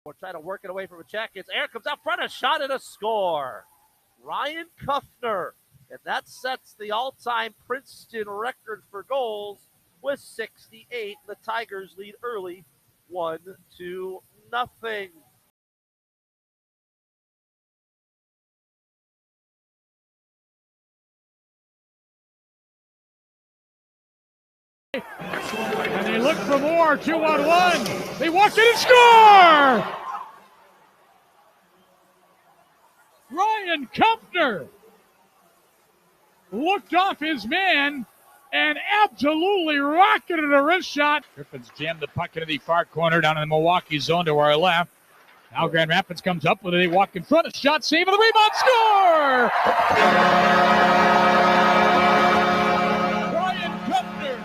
We're trying to work it away from a check. It's air comes out front, a shot and a score. Ryan Kuffner. And that sets the all-time Princeton record for goals with 68. The Tigers lead early 1-0. And they look for more, 2-on-1. They walk in and score! Ryan Kuffner looked off his man and absolutely rocketed a wrist shot. Griffin's jammed the puck into the far corner down in the Milwaukee zone to our left. Now Grand Rapids comes up with it. They walk in front. A shot, save, and the rebound, score! Ryan Kuffner.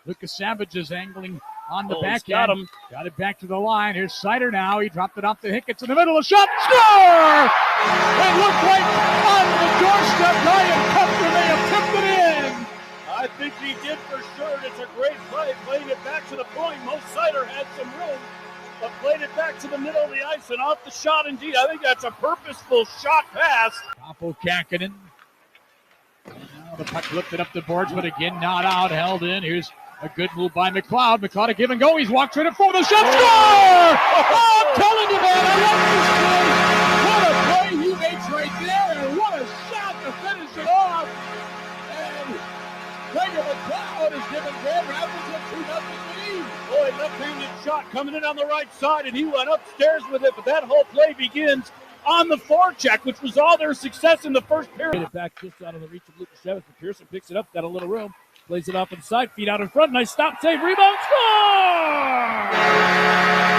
Lucas Savage is angling on the backhand. Got it back to the line. Here's Sider now. He dropped it off to Hicketts in the middle. A shot. Score! It looked like on the doorstep. Ryan Kuffner may have tipped it in. I think he did for sure. It's a great play. Playing it back to the point. Mo Sider had some room, but played it back to the middle of the ice and off the shot indeed. I think that's a purposeful shot pass. Kaapo Kähkönen. Now the puck lifted up the boards, but again not out. Held in. Here's a good move by McLeod. McLeod a give and go. He's walked right in front of the shot. Score! Oh, I'm telling you, man, I love this play. What a play he makes right there, and what a shot to finish it off. And Gregor McLeod has given Grand Rapids a 2-0 lead. Boy, left-handed shot coming in on the right side, and he went upstairs with it, but that whole play begins on the forecheck, which was all their success in the first period. It back just out of the reach of Lucas Savage, but Pearson picks it up, got a little room. Plays it off inside, feet out in front. Nice stop, save, rebound, score!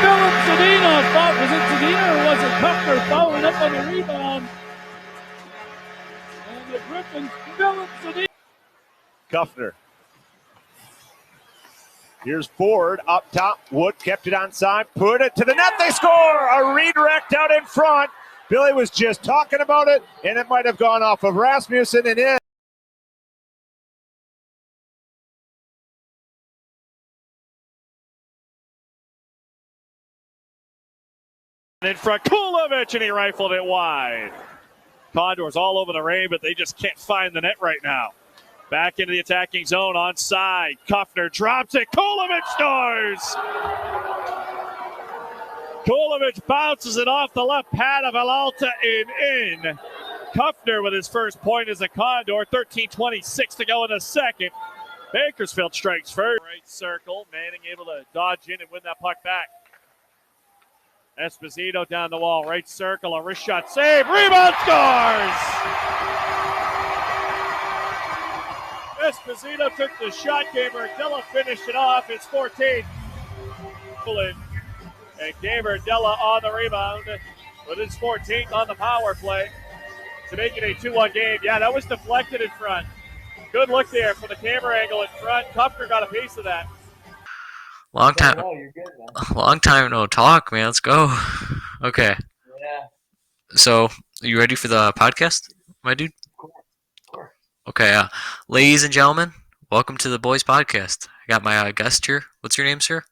Philip Zadina. Was it Zadina or was it Kuffner following up on the rebound? And the Griffins, Philip Zadina. Kuffner. Here's Ford up top. Wood kept it onside, put it to the net. They score! A redirect out in front. Billy was just talking about it, and it might have gone off of Rasmussen and in. In front, Kulovich, and he rifled it wide. Condors all over the rain, but they just can't find the net right now. Back into the attacking zone, onside. Kuffner drops it. Kulovich scores! Kulovich bounces it off the left pad of Alalta and in. Kuffner with his first point as a Condor. 13:26 to go in the second. Bakersfield strikes first. Right circle. Manning able to dodge in and win that puck back. Esposito down the wall, right circle, a wrist shot, save, rebound, scores! Esposito took the shot, Gabriel Della finished it off, it's 14. And Gabriel Della on the rebound with his 14th on the power play to make it a 2-1 game. Yeah, that was deflected in front. Good look there from the camera angle in front. Kuffner got a piece of that. Long time. Oh, you're good, man. Long time no talk, man. Let's go. Okay. Yeah. So, you ready for the podcast, my dude? Of course. Okay. Ladies and gentlemen, welcome to the Boys podcast. I got my guest here. What's your name, sir?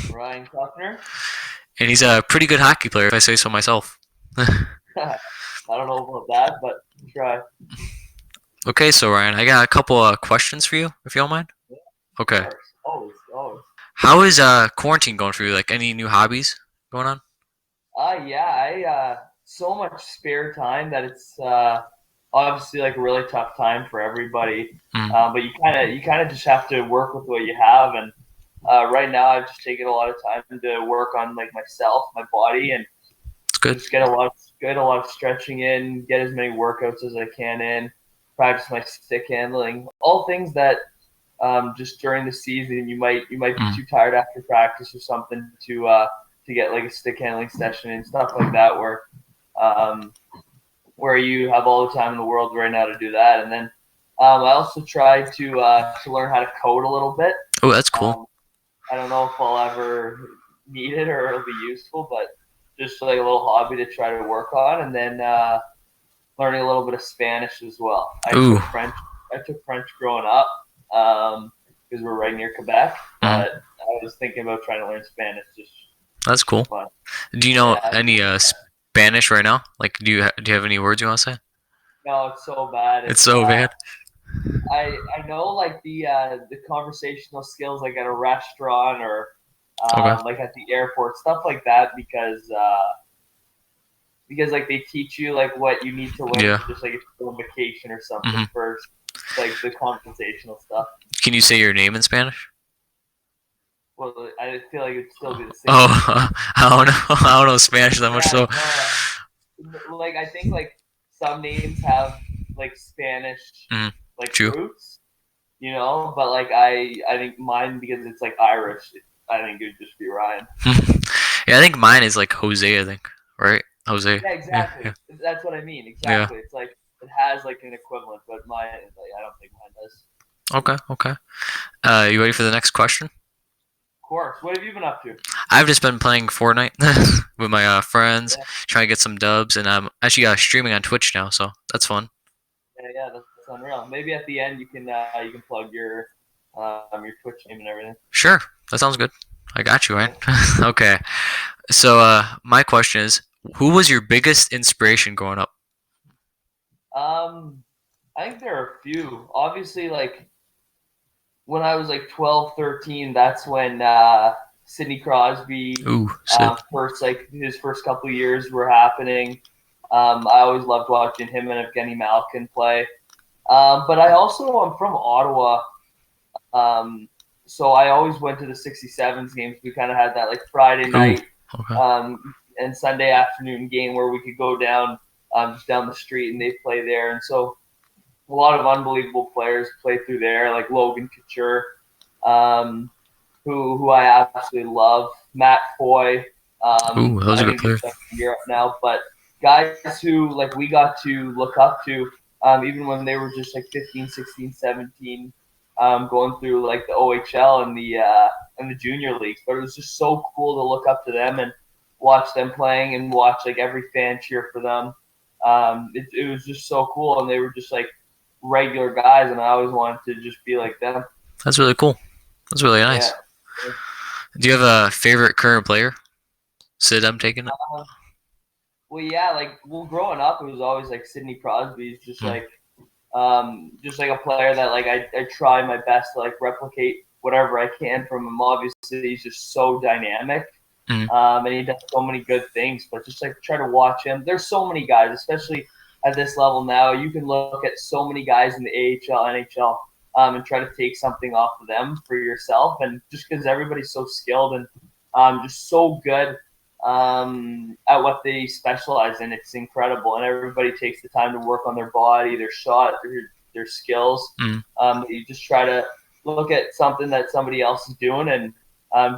Ryan Kuffner. And he's a pretty good hockey player, if I say so myself. I don't know about that, but try. Okay, so Ryan, I got a couple of questions for you, if you don't mind. Yeah. Okay. Always. How is quarantine going for you? Like, any new hobbies going on? I so much spare time that it's obviously like a really tough time for everybody. But you kind of just have to work with what you have. And right now, I've just taken a lot of time to work on like myself, my body, and It's good. just get a lot of stretching in, get as many workouts as I can in, practice my stick handling, all things that. Just during the season, you might be too tired after practice or something to get like a stick handling session and stuff like that, where you have all the time in the world right now to do that. And then I also try to learn how to code a little bit. Oh, that's cool. I don't know if I'll ever need it or it'll be useful, but just like a little hobby to try to work on, and then learning a little bit of Spanish as well. I took French growing up. Because we're right near Quebec. But I was thinking about trying to learn Spanish. That's cool. Fun. Do you know any Spanish right now? Like, do you have any words you want to say? No, it's so bad. It's so bad. I know like the conversational skills like at a restaurant or like at the airport, stuff like that, because like they teach you like what you need to learn, just like if you're on vacation or something first, like the conversational stuff. Can you say your name in Spanish? Well, I feel like it'd still be the same. Oh, I don't know Spanish that much, so. Like I think like some names have like Spanish like roots, you know, but like I think mine, because it's like Irish, I think it would just be Ryan. Yeah, I think mine is like Jose, I think, right? Jose. Yeah, exactly. Yeah. That's what I mean. Exactly. Yeah. It's like it has like an equivalent, but mine, like, I don't think mine does. Okay. You ready for the next question? Of course. What have you been up to? I've just been playing Fortnite with my friends, trying to get some dubs, and I'm actually streaming on Twitch now, so that's fun. Yeah, that's unreal. Maybe at the end you can plug your Twitch name and everything. Sure, that sounds good. I got you, right? Okay. So my question is, who was your biggest inspiration growing up? I think there are a few. Obviously, like when I was like 12, 13, that's when Sidney Crosby first, like his first couple of years were happening. I always loved watching him and Evgeny Malkin play. But I also am from Ottawa, so I always went to the 67s games. We kind of had that like Friday night and Sunday afternoon game where we could go down just down the street and they play there. And so a lot of unbelievable players play through there, like Logan Couture, who I absolutely love, Matt Foy. Those are good players. In Europe now, but guys who like we got to look up to, even when they were just like 15, 16, 17, going through like the OHL and the junior leagues. But it was just so cool to look up to them and watch them playing and watch like every fan cheer for them. It was just so cool, and they were just like regular guys, and I always wanted to just be like them. That's really cool. That's really nice. Yeah. Do you have a favorite current player? Sid, I'm taking it. Well, yeah, growing up, it was always like Sidney Crosby. He's just like a player that like I try my best to like replicate whatever I can from him. Obviously, he's just so dynamic, and he does so many good things. But just like try to watch him. There's so many guys, especially at this level now. You can look at so many guys in the AHL, NHL, and try to take something off of them for yourself. And just because everybody's so skilled and just so good at what they specialize in, it's incredible. And everybody takes the time to work on their body, their shot, their skills. You just try to look at something that somebody else is doing and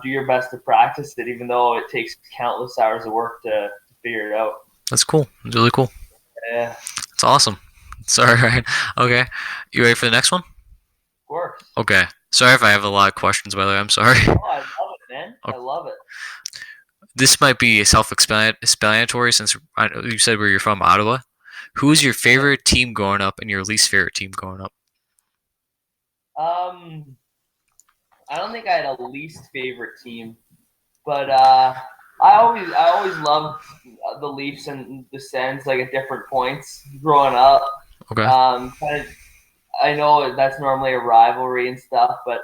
do your best to practice it, even though it takes countless hours of work to figure it out. That's cool. It's really cool. Yeah. It's awesome. Sorry, right? Okay. You ready for the next one? Of course. Okay. Sorry if I have a lot of questions, by the way. I'm sorry. Oh, I love it, man. Okay. I love it. This might be self-explanatory since you said where you're from, Ottawa. Who was your favorite team growing up and your least favorite team growing up? I don't think I had a least favorite team, but I always loved the Leafs and the Sens, like at different points growing up. Okay. I know that's normally a rivalry and stuff, but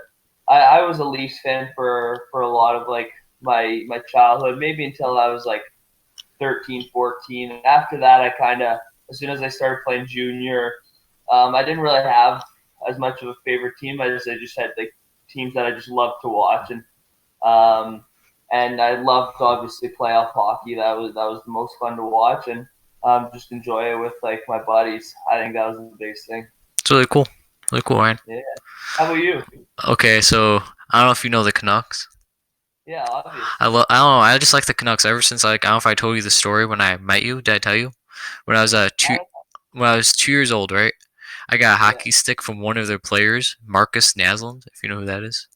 I was a Leafs fan for a lot of like my childhood, maybe until I was like 13, 14. And after that, I kind of, as soon as I started playing junior, I didn't really have as much of a favorite team. I just had like teams that I just loved to watch, and I loved obviously playoff hockey. That was the most fun to watch, and just enjoy it with like my buddies. I think that was the biggest thing. It's really cool. Really cool, Ryan. Yeah. How about you? Okay, so I don't know if you know the Canucks. Yeah, obviously. I don't know. I just like the Canucks ever since like I don't know if I told you the story when I met you. Did I tell you? When I was when I was 2 years old, right? I got a hockey stick from one of their players, Marcus Naslund, if you know who that is.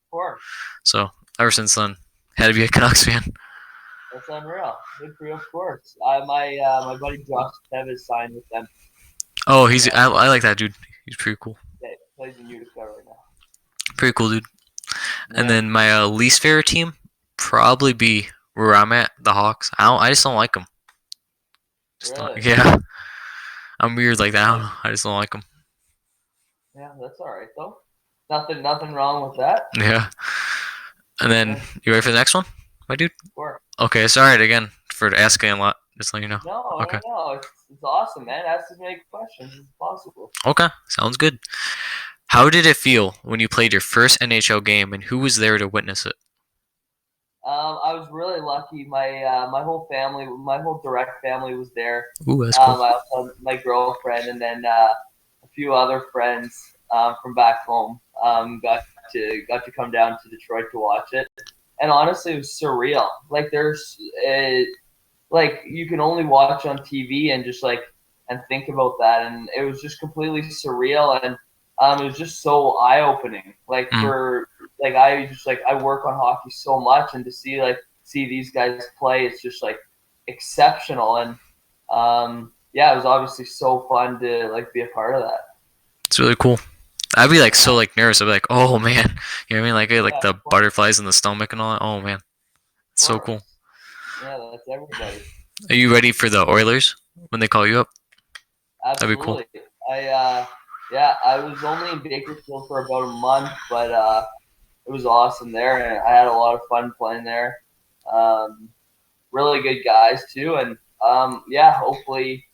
Of course. So ever since then, had to be a Canucks fan. That's unreal. Good for you, of course. My buddy Josh Tevis signed with them. Oh, I like that dude. He's pretty cool. Yeah, he plays in Utica right now. Pretty cool, dude. And then my least favorite team probably be where I'm at, the Hawks. I just don't like them. Really? Yeah. I'm weird like that. I don't know. I just don't like them. Yeah, that's all right though. Nothing wrong with that. Yeah. And then you ready for the next one, my dude? Sure. Okay. Sorry again for asking a lot. Just letting you know. No, Okay. no, it's awesome, man. Ask as many questions as possible. Okay. Sounds good. How did it feel when you played your first NHL game, and who was there to witness it? I was really lucky. My whole family, my whole direct family was there. Ooh, that's cool. I also had my girlfriend and then a few other friends from back home got to come down to Detroit to watch it. And honestly, it was surreal. Like like you can only watch on TV and just and think about that, and it was just completely surreal, and it was just so eye opening. Like for I work on hockey so much, and to see these guys play, it's just exceptional, and yeah, it was obviously so fun to be a part of that. It's really cool. I'd be so nervous. I'd be like, oh man, you know what I mean? Like the butterflies in the stomach and all that. Oh man, it's so cool. Yeah, that's everybody. Are you ready for the Oilers when they call you up? Absolutely. That'd be cool. I was only in Bakersfield for about a month, but it was awesome there, and I had a lot of fun playing there. Really good guys too, and hopefully,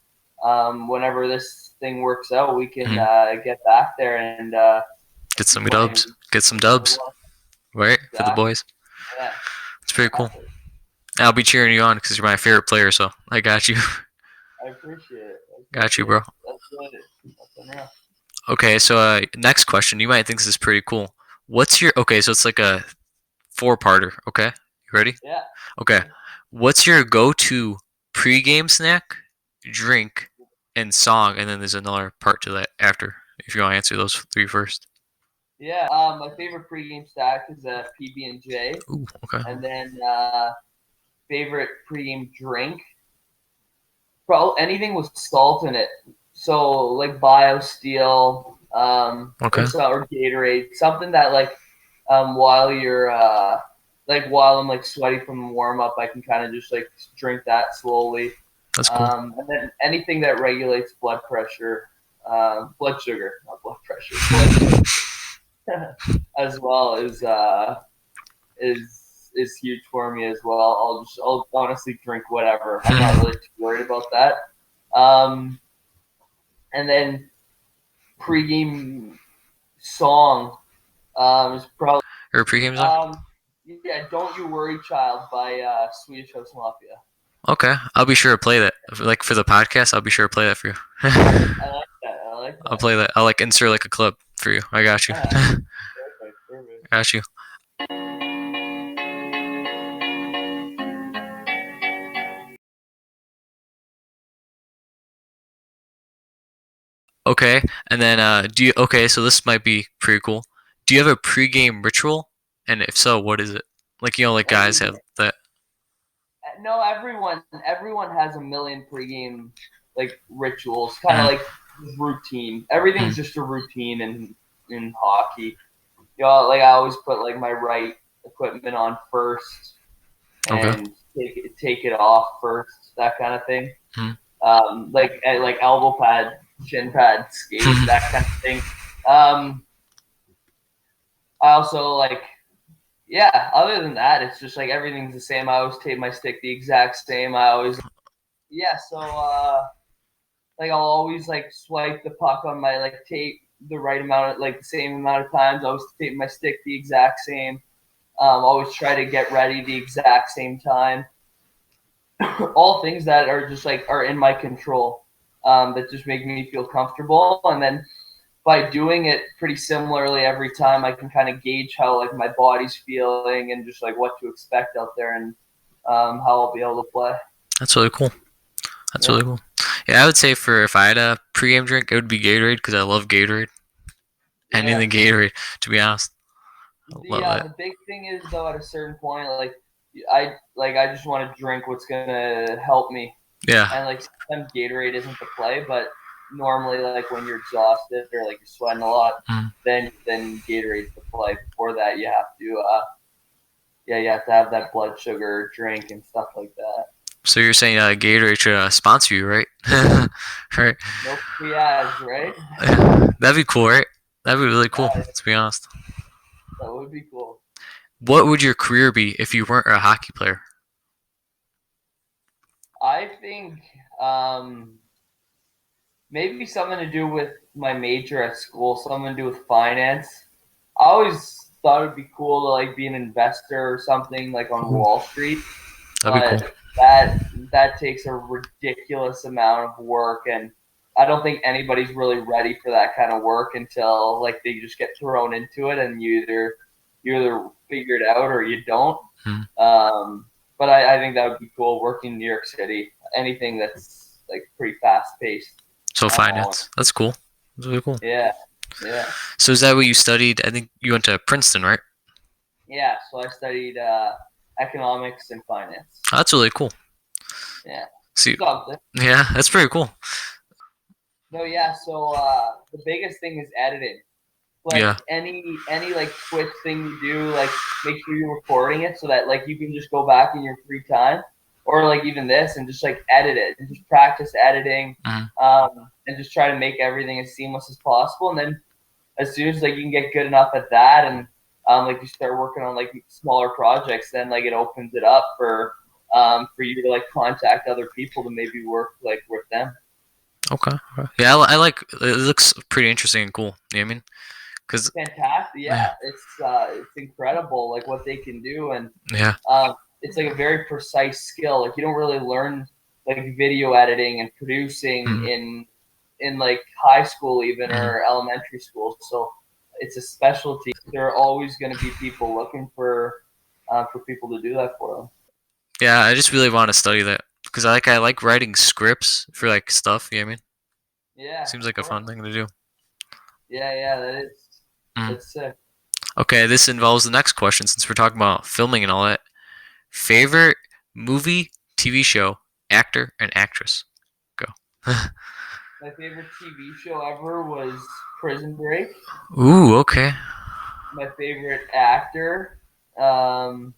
whenever this thing works out, we can get back there and get some dubs. Get some dubs, right? Exactly. For the boys. Yeah, it's pretty cool. I'll be cheering you on because you're my favorite player, so I got you. I appreciate it. Got you, bro. That's good. That's unreal. Okay, so next question. You might think this is pretty cool. What's your so it's like a 4-parter. Okay, you ready? Yeah. Okay, what's your go-to pregame snack, drink, and song? And then there's another part to that after. If you want to answer those 3 first. Yeah, my favorite pregame snack is a PB&J. Ooh, okay. And then favorite pregame drink, probably anything with salt in it. So like BioSteel, okay, or Gatorade, something that while you're while I'm sweaty from the warm up, I can kind of just drink that slowly. That's cool. And then anything that regulates blood pressure, blood sugar, not blood pressure, blood sugar, as well is huge for me as well. I'll honestly drink whatever. I'm not really too worried about that. And then pregame song is probably or pregame song. Yeah, "Don't You Worry, Child" by Swedish House Mafia. Okay, I'll be sure to play that. For the podcast, I'll be sure to play that for you. I like that. I'll play that. I'll insert a clip for you. I got you. Perfect. Got you. Okay, and then so this might be pretty cool. Do you have a pregame ritual? And if so, what is it? Guys have that. No, everyone has a million pregame rituals, kind of routine. Everything's just a routine in hockey. I always put my right equipment on first and take it off first, that kind of thing. Elbow pad, shin pad, skates, that kind of thing. I also other than that, it's just everything's the same. I always tape my stick the exact same. I'll always swipe the puck on my tape the right amount, the same amount of times. I always tape my stick the exact same. Always try to get ready the exact same time. All things that are just are in my control, that just make me feel comfortable, and then by doing it pretty similarly every time, I can kind of gauge how my body's feeling and just what to expect out there, and how I'll be able to play. That's really cool. Really cool. Yeah, I would say if I had a pregame drink, it would be Gatorade because I love Gatorade. Anything Gatorade, to be honest. The big thing is though, at a certain point, I just want to drink what's gonna help me. Yeah. And sometimes Gatorade isn't the play, but normally like when you're exhausted or like you're sweating a lot, then Gatorade's the play. Before that, you have to you have to have that blood sugar drink and stuff like that. So you're saying Gatorade should sponsor you, right? Right. No free ads, right? That'd be cool, right? That'd be really cool, Yeah, to be honest. that would be cool. What would your career be if you weren't a hockey player? I think maybe something to do with my major at school, something to do with finance. I always thought it'd be cool to like be an investor or something like on Wall Street. That'd be cool. That takes a ridiculous amount of work, and I don't think anybody's really ready for that kind of work until like they just get thrown into it, and you either figure it out or you don't. But I think that would be cool working in New York City. Anything that's like pretty fast paced. So finance. That's cool. That's really cool. Yeah. So is that what you studied? I think you went to Princeton, right? Yeah. So I studied economics and finance. Oh, that's really cool. Yeah. See, Something. yeah, that's pretty cool. No, yeah. So the biggest thing is editing. Like any like Twitch thing you do, like make sure you're recording it so that like you can just go back in your free time, or like even this and just like edit it and just practice editing, and just try to make everything as seamless as possible. And then as soon as like you can get good enough at that, and like you start working on like smaller projects, then like it opens it up for you to like contact other people to maybe work like with them. Okay. Yeah, I like it. Looks pretty interesting and cool. You know what I mean? Cause fantastic. Yeah, it's incredible like what they can do, and it's like a very precise skill. Like you don't really learn like video editing and producing in like high school even or elementary school. So it's a specialty. There are always going to be people looking for people to do that for them. Yeah, I just really want to study that because I like writing scripts for like stuff. You know what I mean? Yeah. Seems like a fun thing to do. Yeah, that is. That's sick. Okay, this involves the next question since we're talking about filming and all that. Favorite movie, TV show, actor, and actress? Go. My favorite TV show ever was Prison Break. Ooh, okay. My favorite actor, Leonardo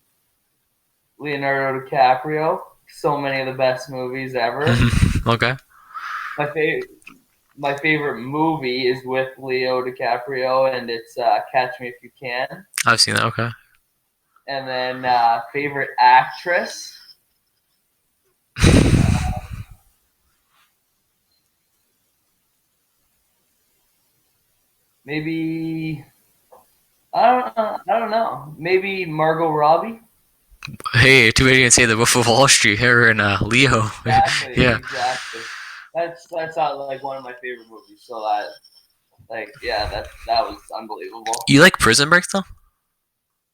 DiCaprio. So many of the best movies ever. Okay. My favorite movie is with Leo DiCaprio, and it's Catch Me If You Can. I've seen that. Okay. And then favorite actress. Maybe I don't know. Maybe Margot Robbie. Hey, too bad you didn't say The Wolf of Wall Street. Her and Leo. Exactly. Yeah. Exactly. That's not like one of my favorite movies. So that was unbelievable. You like Prison Break though?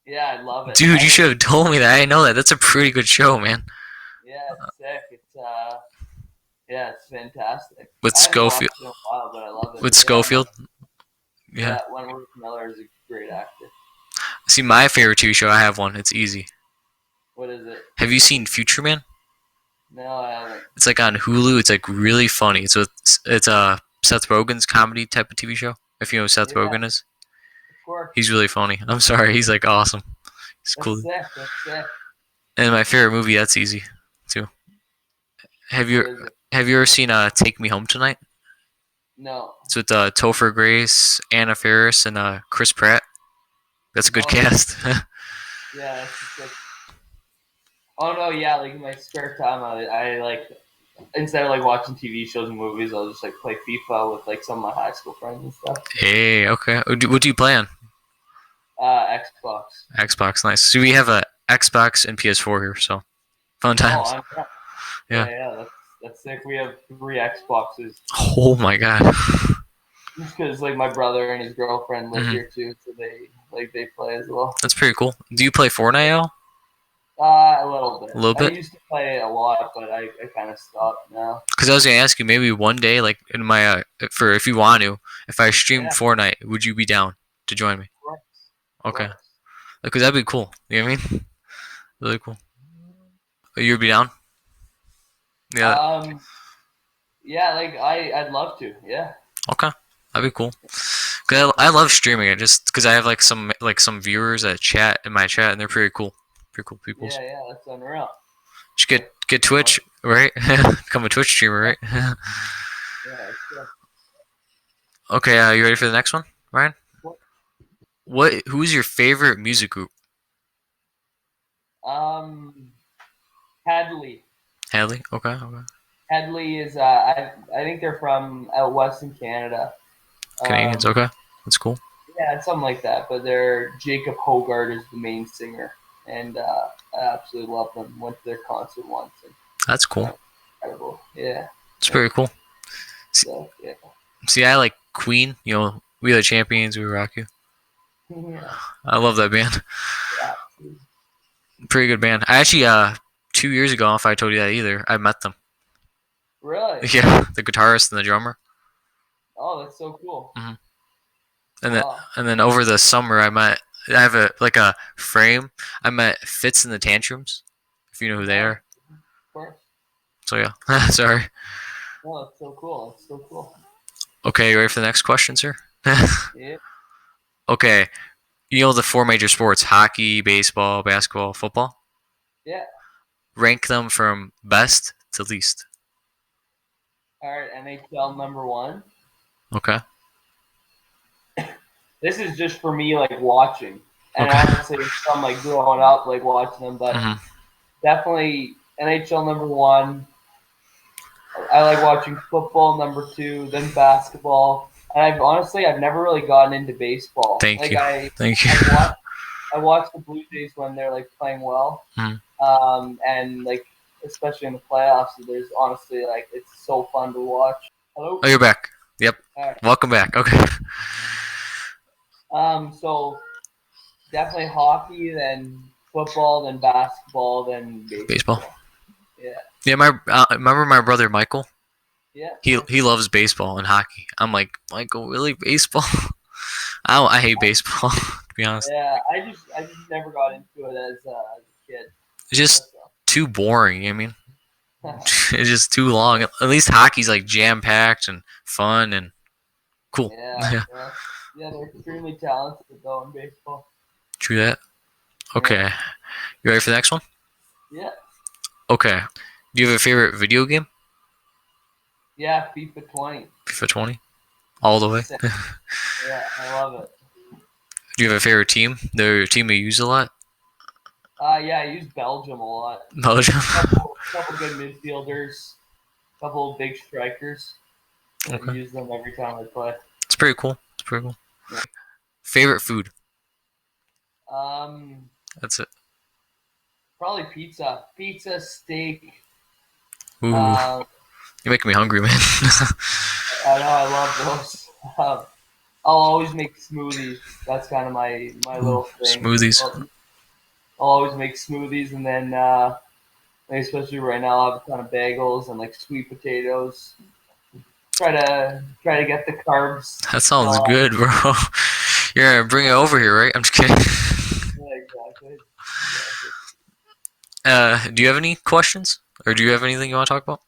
Yeah, I love it. Dude, you should have told me that. I didn't know that. That's a pretty good show, man. Yeah, it's sick. It's fantastic. With Schofield. I haven't watched it in a while, but I love it. With Schofield. Yeah. Wentworth Miller is a great actor. See, my favorite TV show, I have one. It's easy. What is it? Have you seen Future Man? No, I haven't. It's like on Hulu. It's like really funny. It's Seth Rogen's comedy type of TV show. If you know who Seth Rogen is. Of course. He's really funny. I'm sorry. He's like awesome. He's cool. That's sick. And my favorite movie, that's easy too. Have you ever seen Take Me Home Tonight? No. It's with Topher Grace, Anna Faris, and Chris Pratt. That's a good cast. Yeah, that's sick. Oh no, yeah, like in my spare time, I like instead of like watching TV shows and movies, I'll just like play FIFA with like some of my high school friends and stuff. Hey, okay. What do you play on? Xbox. Xbox, nice. So we have a Xbox and PS4 here, so fun times. Yeah, that's sick. We have 3 Xboxes. Oh my god. Just because like my brother and his girlfriend live here too, so they play as well. That's pretty cool. Do you play Fortnite at all? A little bit. A little bit? I used to play a lot, but I kind of stopped now. Because I was gonna ask you, maybe one day, like in my for if you want to, if I streamed Fortnite, would you be down to join me? Of course. Okay. Because that'd be cool. You know what I mean? Really cool. You'd be down? Yeah. Yeah, like I'd love to. Yeah. Okay, that'd be cool. Cause I love streaming it just because I have like some viewers that chat in my chat and they're pretty cool people. Yeah, that's unreal. Just get Twitch, right? Become a Twitch streamer, right? Yeah, that's good. Okay, you ready for the next one, Ryan? Who's your favorite music group? Hadley. Hadley. Okay. Hadley is I think they're from out west in Canada. Canadians. Okay, that's cool. Yeah, something like that. But they're Jacob Hogard is the main singer, and I absolutely love them. Went to their concert once. And, that's cool. Incredible. Yeah. It's pretty cool. So, yeah. See, I like Queen. You know, We Are the Champions. We Rock You. Yeah. I love that band. Yeah. Pretty good band. I actually 2 years ago, if I told you that either, I met them. Really? Yeah, the guitarist and the drummer. Oh, that's so cool. Mm-hmm. And then over the summer, I have a frame. I met Fitz and the Tantrums, if you know who they are. Of course. So yeah, sorry. Oh, that's so cool. That's so cool. Okay, you ready for the next question, sir? Yeah. Okay, you know the 4 major sports: hockey, baseball, basketball, football. Yeah. Rank them from best to least. All right, NHL number 1. Okay. This is just for me, like watching, and Okay. obviously from like growing up, like watching them, but definitely NHL number 1. I like watching football number 2, then basketball, and I've never really gotten into baseball. Thank you. I watch the Blue Jays when they're like playing well, and like especially in the playoffs. There's honestly like it's so fun to watch. Hello. Oh, you're back. Yep. All right. Welcome back. Okay. So definitely hockey, then football, then basketball, then baseball. Yeah. Yeah, remember my brother Michael? Yeah. He loves baseball and hockey. I'm like, Michael, really baseball? I hate baseball, to be honest. Yeah, I just never got into it as a kid. It's just too boring. I mean, it's just too long. At least hockey's like jam packed and fun and cool. Yeah, they're extremely talented though in baseball. True that. Okay, you ready for the next one? Yeah. Okay. Do you have a favorite video game? Yeah, FIFA 20. FIFA 20? All the way? Yeah, I love it. Do you have a favorite team? The team you use a lot? Yeah, I use Belgium a lot. Belgium? couple good midfielders, couple big strikers. Okay. I use them every time I play. It's pretty cool. Yeah. Favorite food? That's it. Probably pizza. Pizza, steak. Ooh. You're making me hungry, man. I know, I love those. I'll always make smoothies. That's kind of my little thing. Smoothies. I'll always make smoothies, and then especially right now, I have a ton of bagels and like sweet potatoes. Try to get the carbs. That sounds good, bro. You're gonna bring it over here, right? I'm just kidding. Yeah, exactly. Do you have any questions, or do you have anything you want to talk about?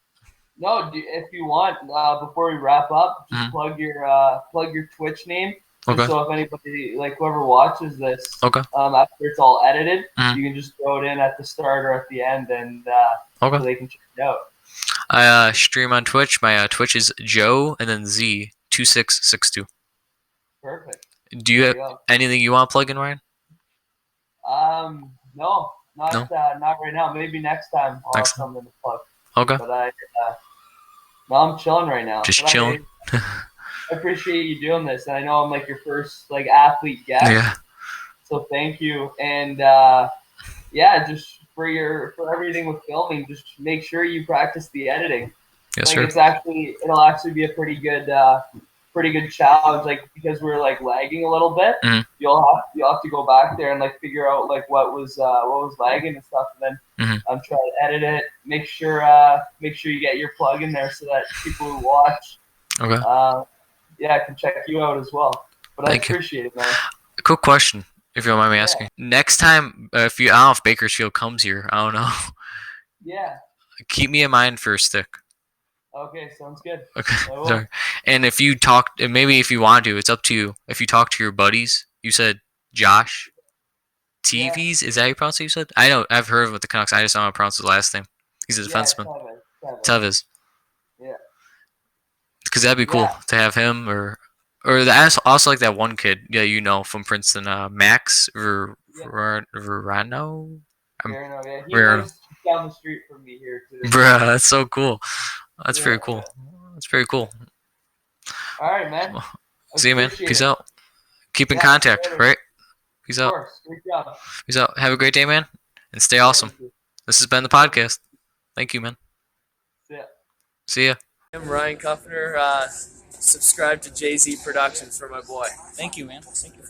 No, if you want, before we wrap up, just plug your Twitch name. Okay. So if anybody, like whoever watches this, okay. After it's all edited, you can just throw it in at the start or at the end, and so they can check it out. I stream on Twitch. My Twitch is Joe and then Z2662. Perfect. Do you have anything you want to plug in, Ryan? No, not right now. Maybe next time I'll have something to plug. Okay. But I'm chilling right now. Just chilling. I appreciate you doing this, and I know I'm like your first like athlete guest. Yeah. So thank you, and just for everything with filming, just make sure you practice the editing. Yes, like sir. It'll actually be a pretty good challenge. Like because we're like lagging a little bit, you'll have to go back there and like figure out like what was lagging and stuff, and then try to edit it. Make sure you get your plug in there so that people who watch, can check you out as well. But I appreciate it, man. Quick question, if you don't mind me asking. Next time, I don't know if Bakersfield comes here. I don't know. Yeah. Keep me in mind for a stick. Okay, sounds good. Okay, sorry. And if you talk, and maybe if you want to, it's up to you. If you talk to your buddies, you said Josh TVs. Is that how you pronounce it? You said. I know. I've heard of with the Canucks. I just don't know how to pronounce his last name. He's a defenseman. Tevez. Yeah. Because that'd be cool to have him I also like that one kid. Yeah, you know, from Princeton, Max Verano. Yeah, he lives down the street from me here too. Bruh, that's so cool. That's very cool. That's very cool. All right, man. Well, see you, man. Peace out. Keep in contact, right? Peace out. Of course. Great job. Peace out. Have a great day, man. And stay awesome. This has been the podcast. Thank you, man. See ya. I'm Ryan Kuffner. Subscribe to JZ Productions for my boy. Thank you, man. Thank you.